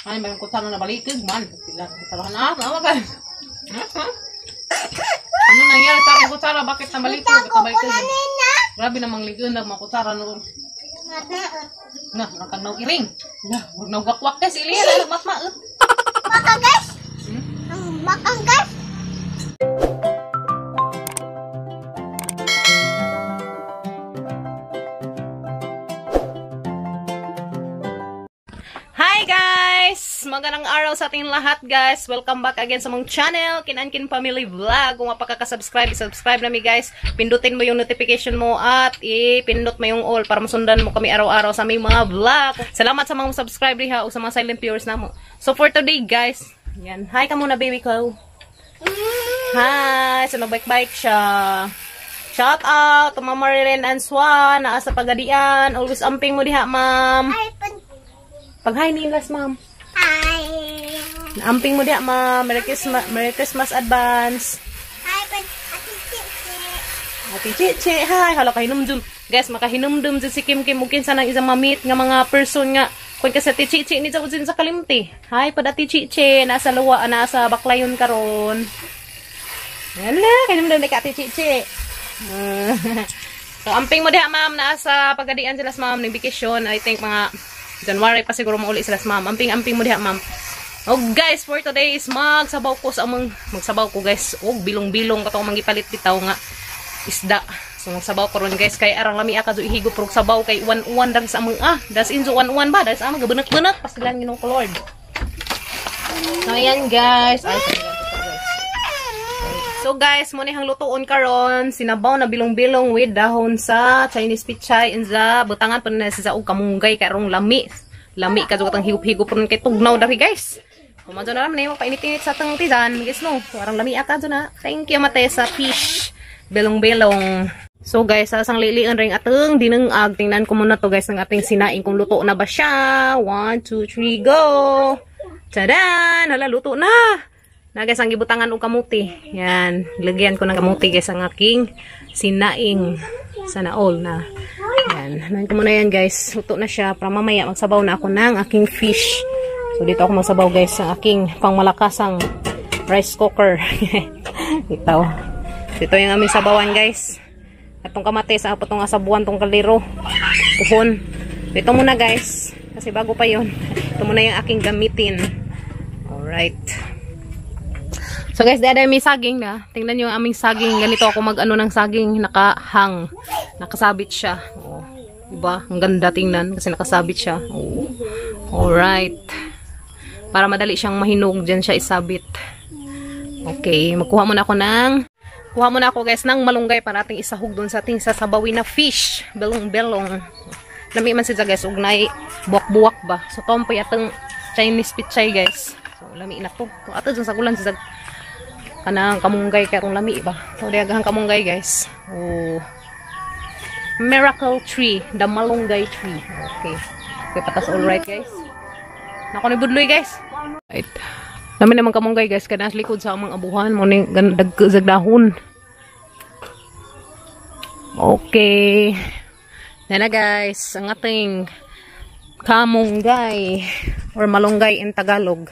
Ay, may kutsara na balitig man. Kutsara na, tama ka. Ano nangyari sa aking kutsara? Bakit na balitig? Grabe namang ligon na mga kutsara noon. Nah, nakanaw iring. Nah, nagakwak guys. Ilihan, nagmatmaot. Baka guys. Baka guys. Hi guys! Magandang araw sa ating lahat guys. Welcome back again sa mong channel, Kinankin Family Vlog. Kung mapakaka-subscribe, subscribe na mi guys. Pindutin mo yung notification mo at ipindot mo yung all para masundan mo kami araw-araw sa aming mga vlog. Salamat sa mga subscribe ha o sa mga silent viewers na mo. So for today guys, yan. Hi ka muna baby ko. Hi! So nagbike-bike siya. Shout out to Mama Marilyn and Swan na sa Pagadian. Always amping mo diha ma'am. Pag-hi nilas, ma'am. Hi. Naamping mo diya, ma'am. Merry Christmas advance. Hi, Ati Chichi. Hi. Hala, kahinumdum. Guys, makahinumdum dyan si Kim Kim. Mungkin sana isang mamit nga mga person nga. Kung kasi Ati Chichi, ni sa kalimti. Hi, pa Ati Chichi. Nasa luwa, nasa baklayon karon. Yan na, kahinumdum na ka Ati Chichi. So, amping mo diya, ma'am. Nasa Pagadian sila, ma'am. Ng vacation. I think mga January pa siguro mauli sila sa ma'am. Amping mo diha ma'am. Oh guys, for today is magsabaw ko sa among magsabaw ko guys. Oh bilong-bilong kato mangipalit bitaw nga isda. So magsabaw ko ron guys kay arang lami aka do ihigop rog sabaw kay uwan-uwan dan sa among das injo uwan-uwan ba das amang gabenek-benek pas lang Ginoo ko Lord. So ayan guys. So guys, mo ni hang lutuon karon sinabaw na bilong-bilong with dahon sa Chinese pichay and sa butangan pa na sa kamunggay karong lami. Lami ka jud katang higup-higup ron kay tugnaw dari guys. Kumadto na ram mo painit-init sa tang tidan, guys no. Parang lami aka jud na. Thank you mate sa fish bilong-bilong. So guys, asang lilian ring ateng dinengag. Tingnan ko muna to guys ng ating sinaing kung luto na ba siya. 1 2 3 go. Tadan, hala luto na. Na guys, ang gibutangan og kamuti. Yan, lagyan ko ng kamuti guys ang aking sinaing. Sana all na. Yan, nahin ko muna yan guys. Luto na siya. Para mamaya magsabaw na ako ng aking fish. So dito ako magsabaw guys sa aking pangmalakasang rice cooker. Ito. Dito yung aming sabawan guys. At tong kamate sa apot tong asabuan tong kaliro. Puhon. Dito muna guys. Kasi bago pa yon. Ito muna yung aking gamitin. Alright. So guys, dada may saging na. Tingnan nyo ang aming saging. Ganito ako mag-ano ng saging. Nakahang. Nakasabit siya. Oh, diba? Ang ganda tingnan. Kasi nakasabit siya. Oh. Alright. Para madali siyang mahinog. Diyan siya isabit. Okay. Magkuha muna ako ng... Kuha muna ako guys ng malunggay para ating isahog dun sa ating sasabawin na fish. Belong-belong. Lami man siya guys. Ugnay. Buwak-buwak ba? So tompoy atong Chinese pichay guys. So lami na to. Ato dun sa kulan siya kanang kamunggay karong lami ba. So diagahang kamunggay guys. Oh. Miracle tree, the malunggay tree. Okay. Okay, patas all right guys. Nako ni budloy guys. Right. Lami naman kamunggay guys kana sa likod sa among abuhan mo ning dagdag dahon. Okay. Na guys, ang ating kamunggay or malunggay in Tagalog.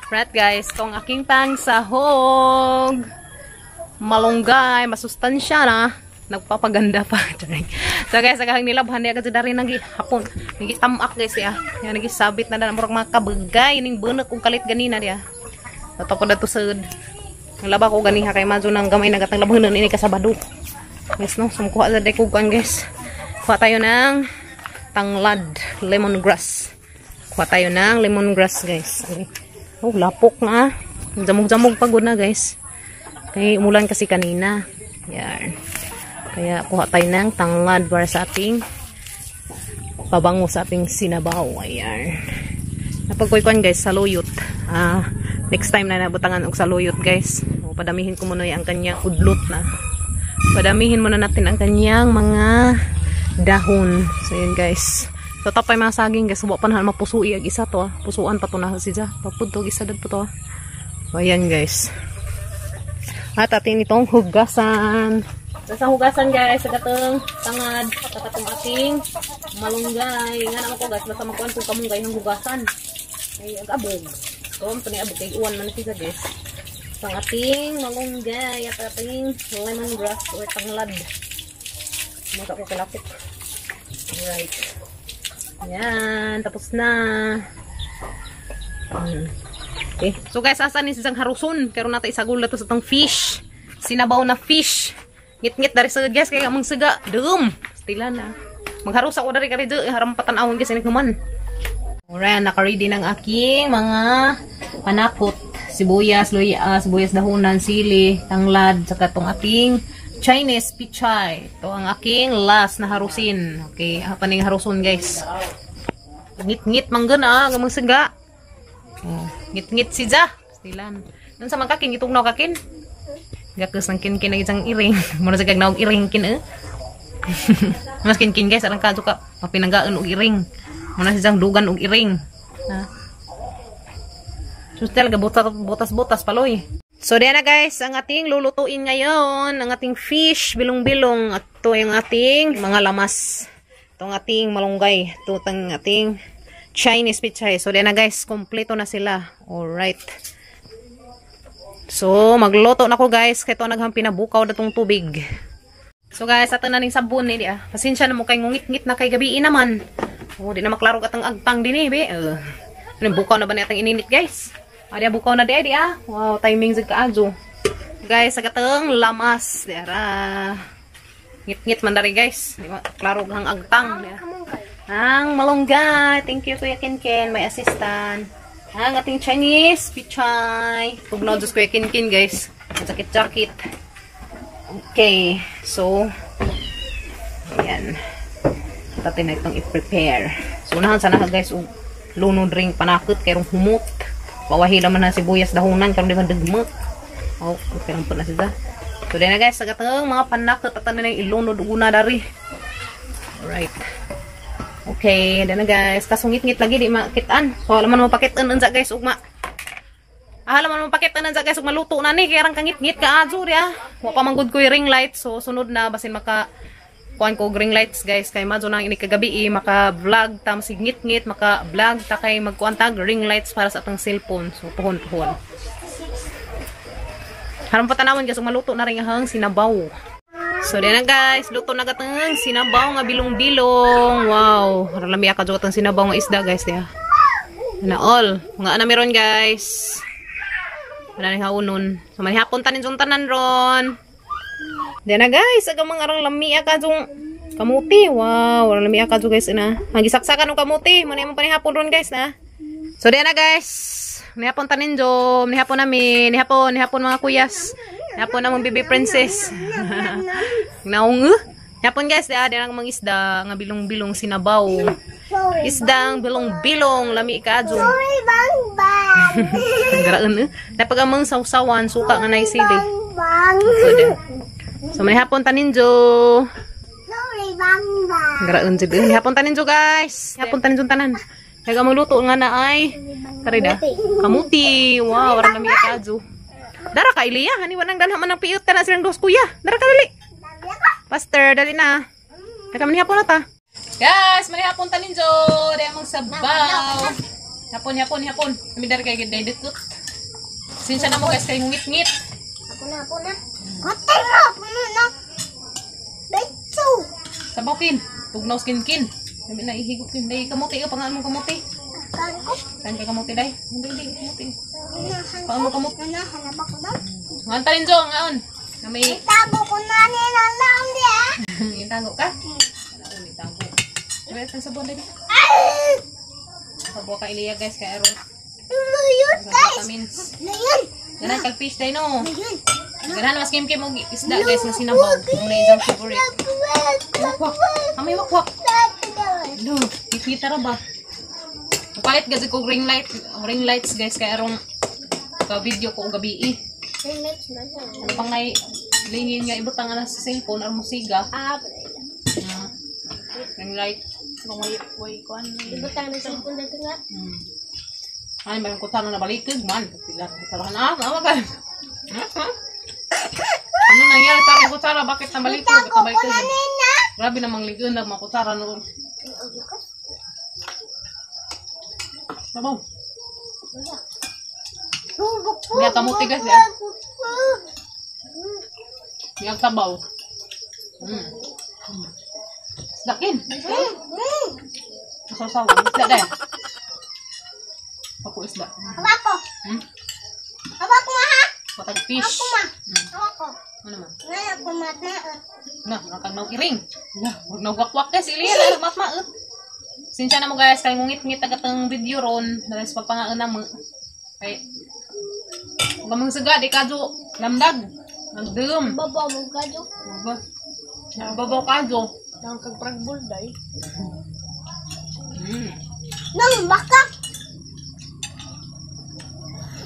Right guys, itong aking pang sahog. Malunggay, masustansya na. Nagpapaganda pa. So guys, agahang nilabhan niya kasi dari nang hapon. Nagitamak guys ya. Yan, nagisabit na murag mga kabagay. Ning bunak kung kalit ganina dia. Tatapod na to sud. Nalaba ko ganiha kay madyo ng gamay nagatang labahan ini kasabado. Guys no, sumkuha sa dekugan guys. Kuha tayo ng tanglad, lemongrass. Kuha tayo ng lemongrass guys. Okay. Oh, lapok na. Jamog-jamog pagod na guys. Kaya umulan kasi kanina. Yan. Kaya kuha tayo ng tanglad para sa ating pabango sa ating sinabaw. Ayan. Napagkuikuan guys, saluyot. Next time na nabutangan og saluyot guys. O, padamihin ko muna ang kanyang udlot na. Padamihin muna natin ang kanyang mga dahon. So yun guys. So tapay mga saging guys, subo pa na mapusui ag isa to. Pusuan pa to na siya. Papud to isa dad po to. So ayan guys. At atin itong hugasan. Sa hugasan guys, sa gatong tangad, sa gatong ating malunggay. Nga naman ko guys, basta magkuhan kung kamunggay ng hugasan. Ay, agabog. So, ito ni abog kay uwan man siya guys. Pang ating malunggay at ating lemongrass or tanglad. Mata ko kalapit. Alright. Ayan, tapos na. Okay. So guys, asan ni sisang haruson? Karon natin isagol na to sa itong fish. Sinabaw na fish. Ngit-ngit dari sa guys, kaya mong siga. Dum! Stila na. Magharus ako dari kari dyan. Harampatan awon guys, iniknuman. Alright, naka-ready ng aking mga panakot. Sibuyas, luya, sibuyas dahunan, sili, tanglad, saka itong ating Chinese pichay. Ito ang aking last na harusin. Okay, apa ning haruson guys. Ngit-ngit mangga na, gamang siga. Oh, ngit-ngit siya. Stilan. Nun sa mga kakin, itong naw kakin. Gakus ng kin-kin na isang iring. Muna sa gagnaw iring kin eh. Mas kin-kin guys, arang kadto ka. Mapinanggaan og iring. Muna sa isang dugan og iring. Ha? So talaga butas-butas paloy. So diyan na guys, ang ating lulutuin ngayon, ang ating fish, bilong-bilong. At ito yung ating mga lamas. Itong ating malunggay. Ito ang ating Chinese pichay. So diyan na guys, kompleto na sila. Alright. So magluto na ko guys, kaya ito naghampi na bukaw na itong tubig. So guys, ato na ning sabon eh. Pasensya na mo kay ngungit-ngit na kay gabi naman. Oh, di na maklaro katang agtang din eh. Bukaw na ba natin ininit guys? Ada bukaw na di ah. Wow, timing sig kaajo. Guys, agatang lamas dera. Ngit-ngit man dari guys. Di ba klaro hang agtang dia. Ang malunggay. Thank you Kuya Ken, my assistant. Ang ating Chinese pichay. Tugnaw just Kuya Ken guys. Sakit-sakit. Okay, so ayan. Tatin na itong i-prepare. So unahan sana guys lunod ring panakot kay rong humot. Pawahila man na sibuyas dahunan karon di man degmet. Oh, okay lang po na siya. So din na guys, sagatang mga panakot at na ilunod una dari. Alright. Okay, din na guys, kasungit-ngit lagi di makitaan. So alam man mo pakitan unsa guys ugma. Alam man mo pakitan unsa guys ug maluto na ni kay rang kangit-ngit ka ajo ya. Wa pa manggod ko ring light, so sunod na basin maka kuan ko ring lights guys kay madyo nang ini kagabi maka-vlog tam signgit-ngit maka-vlog ta kay magkuan tag ring lights para sa atong cellphone. So tuhon-tuhon. Haron pa tanawon guys maluto na ring hang sinabaw. So din na guys, luto na gatang sinabaw nga bilong-bilong. Wow, lami ka jud atong sinabaw nga isda guys dia. Na all, mga ana meron guys. Wala ni haunon. So manihapon tanin tanan ron. Diyan na guys, agamang arang lami akadong kamuti. Wow, arang lami akadong guys na. Magisaksakan ng kamuti. Muna yung panihapon ron guys na. So diyan na guys. Nihapon tanin jo. Nihapon namin. Nihapon mga kuyas. Nihapon na mong baby princess. Naung Nihapon guys, diyan ang mga isda. Nga bilong-bilong sinabaw. Isdang bilong-bilong. Lami akadong. Sorry, bang bang. Garaan napagamang sausawan. Suka nga naisili. Bang. So may hapon taninjo. Sorry, bang bang. Garaon jud. May hapon taninjo guys. Hapon taninjo tanan. Kaya maluto nga na ay karida. Kamuti. Wow, wala nami kadyo. Dara ka Iliya, hani wanang dalha man ng piyot tanan silang dos kuya. Dara ka dali. Pastor, dali na. Kaya man hapon na ta. Guys, may hapon taninjo. Dai mang sabaw. Hapon. Kami dari kay gid dito. Sinsya na mo guys kay ngit-ngit. Ako na. Hotel na. Betso. Sabaw-kin. Tugnaw skin-kin. Dami na ihigop kin. Dahil kamuti. Pangaan mo kamuti. Saan ka kamuti dahi? Hindi kamuti. Pangaan mo kamuti. Hanap ako daw. Ngantarin jo. Ngaon. Kami. Itago ko na nilalang dia. Itago ka? Ano itago? Wala kang sabon dahi. Sabaw ka Iliya guys. Kaya aron. Layun guys. Vitamins. Layun. Ganun kag fish dahi no. Layun. Ganun mas kim-kim og isda guys. Nga sinabaw. Muna isang favorite. Wakwak. Kami wakwak. No, kita ra ba? Palit gazig ko ring lights guys kay arong ka video ko gabi. Ano pang nay lingin nga ibutang ana sa cellphone aron musiga. Ring light. Way kuan. Ibutang na cellphone dito nga. Ay man ko sana na balikig man. Pila ko sa na awa ka. Ano nangyari sa kutsara? Bakit nabalik ko? Grabe namang ligon na mga kutsara noon. Sabaw. Biya kamuti guys ya. Biya sabaw. Dakin. Sasaw. Isda deh. Aku isda. Apa ko? Apa ko ha? Patag fish. Ako ma. Apa ko? Ano man? Ngayon ako mata. Nah, nakang nang iring. Nah, wag na wakwak guys. Iliyan, mat-maot. Sinsya na mo guys, kay ngungit-ngit agatang video ron. Dahil sa pagpangaan na mo. Kay, huwag mong saga, di kadyo. Lamdag. Nagdum. Baba mo kadyo. Babaw kadyo. Nang kagpragbol day. Mm. Nang baka.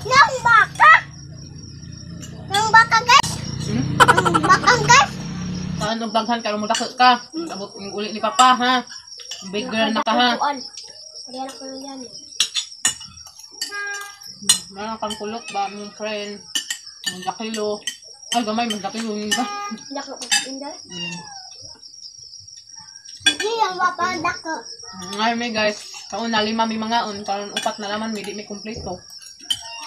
Nang baka. Nang baka guys. Nang baka guys. Saan ang daghan ka, rumudakot ka. Abot yung uli ni Papa, ha? Big girl na ka, ha? Kaya na ko yan. Meron kang kulot ba, mong friend? Magdakilo. Ay, gamay, magdakilo yun ba? Dako inday. Hindi ang mapandak ko. Ngayon may guys, kaon na 5 may mga on, karon 4 na naman, may di may kumpleto.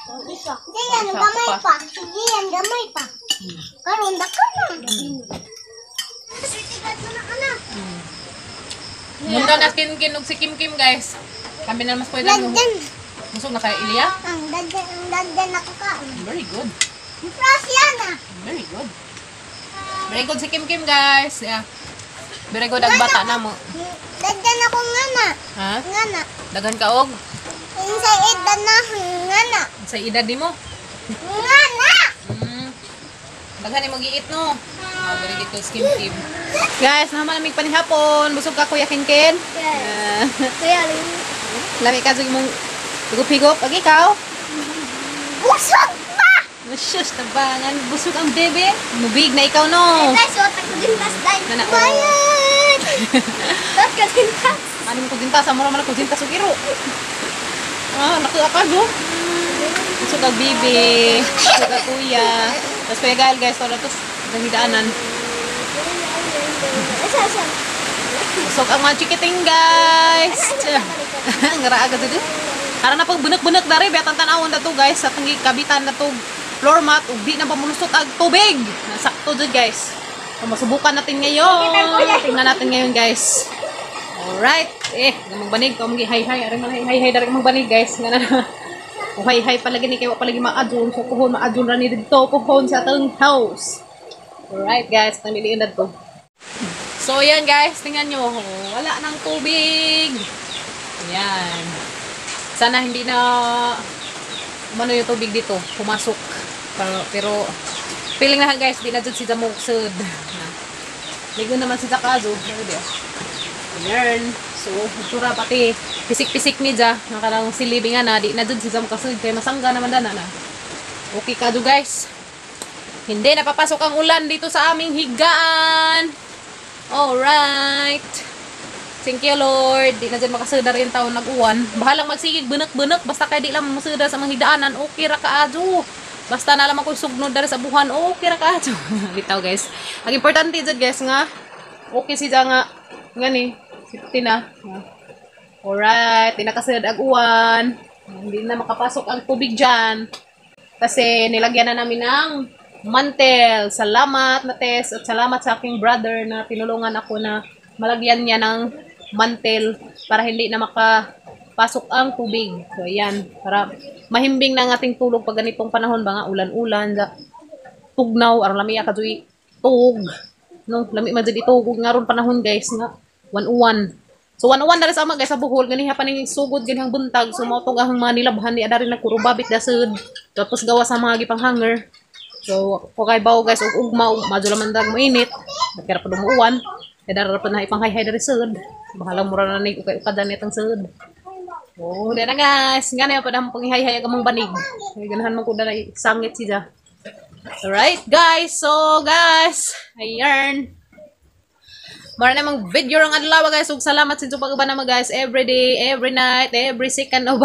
Ang isa. Hindi yan gamay pa. Hindi yan gamay pa. Karon dako na. Sitigat mo na anak. Munda na kin og si Kim Kim guys. Kami na mas pwede mo. Dagdan. Musog na kay Ilya. Ang dagdan ako ka. Very good. Frost yan ah. Very good. Very good si Kim Kim guys. Yeah. Very good ang bata na mo. Dagdan ako ngana. Ha? Ngana. Daghan ka og Sa edad na ngana. sa edad nimo. Ngana. Daghan ni mag-iit no. Oh, very good to si Kim Kim. Guys, naman namig panihapon. Busog ka Kuya Kinkin. Kaya rin. Lami ka sa imong higop-higop. Pag ikaw, Busog pa! shush, tabangan. Busog ang bebe. Mubig na ikaw, no? Guys, otak ko din tas dahil. Nana, oh. Bayad! Ba't ka din tas? Ano ko dinta? Sa mura man ako dinta sugiro. Nakuha no? Busog ang bebe. Busog ang kuya. Tapos kuya Gael, guys. Tapos, nahidaanan. Asa. Busog ang mga chikiting, guys. Ngara agad dito. Para na pag bunak-bunak na rin. Betang tanawon na to, guys. Sa tangi kabitan na to floor mat. Di na pamulusot ang tubig. Sakto dyan, guys. So, masubukan natin ngayon. Tingnan natin ngayon, guys. Alright. Magbanig. Kung mag-hi-hi. Aring mag-hi-hi. Dari magbanig, guys. Nga na. Kung hi-hi palagi ni kayo. Palagi ma-adjun. So, kuhon ma-adjun rani dito. Kuhon sa atong house. Alright, guys. Namiliin na to. So, yan, guys. Tingnan nyo. Wala nang tubig. Yan. Sana hindi na umano yung tubig dito. Pumasok. Pero feeling na guys. Di na dyan si Zamoksud. Ligo naman si Zakazo. Learn. So, tura pati pisik-pisik ni Ja. Nakalang silibing na. Di na dyan si Zamoksud. Kaya masangga naman na. Okay ka guys. Hindi napapasok ang ulan dito sa aming higaan. Alright. Thank you, Lord. Di na dyan makasudar yung taon nag-uwan. Bahalang magsigig bunak-bunak. Basta kaya di lang masudar sa mga hidaanan. Okay ra kaadyo. Basta na lang ako sugnod dari sa buhan. Okay ra kaadyo. Bitaw, guys. Ang importante dyan, guys, nga. Okay siya nga. Nga ni. Safety na. Alright. Di na kasudar ag-uwan. Hindi na makapasok ang tubig dyan. Kasi nilagyan na namin ng mantel. Salamat na Tess. At salamat sa aking brother na tinulungan ako na malagyan niya ng mantel para hindi na makapasok ang tubig. So, ayan. Para mahimbing na ang ating tulog pag ganitong panahon ba nga, ulan-ulan, tugnaw, aron lami ka doy tug. No, lami man jud itugog nga ron panahon, guys, nga 101. So, 101 na rin sa ama, guys, sa buhol. Ganiha pa ning sugod, ganihang buntag. So, mautog ang mga nilabhan ni Adarin na kurubabit dasud. Tapos gawa sa mga gipang hanger. So, kung kay bawo, guys, ugma, madyo laman dag mainit. Nakira pa dumuuwan. Kaya dara pa na ipanghay-hay dari sud. Bahalang mura na nig ukay-ukadan nitong sud. Oh, dara guys. Nga na pa dam panghay-hay agamang banig. Kaya ganahan man ko dala sangit siya. Alright, guys. So, guys, ayan. Mara namang video rang adlaw, guys. Ug salamat sa inyong pag-uban na guys. Every day, every night, every second of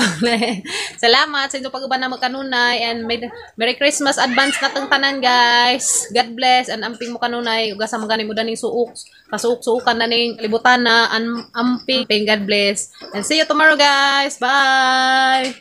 salamat sa inyong pag-uban na kanunay. And Merry Christmas advance na tong tanan, guys. God bless. And amping mo kanunay. Uga sa magani mo daning suok. Kasuok-suukan na ning libutan na. Amping. God bless. And see you tomorrow, guys. Bye!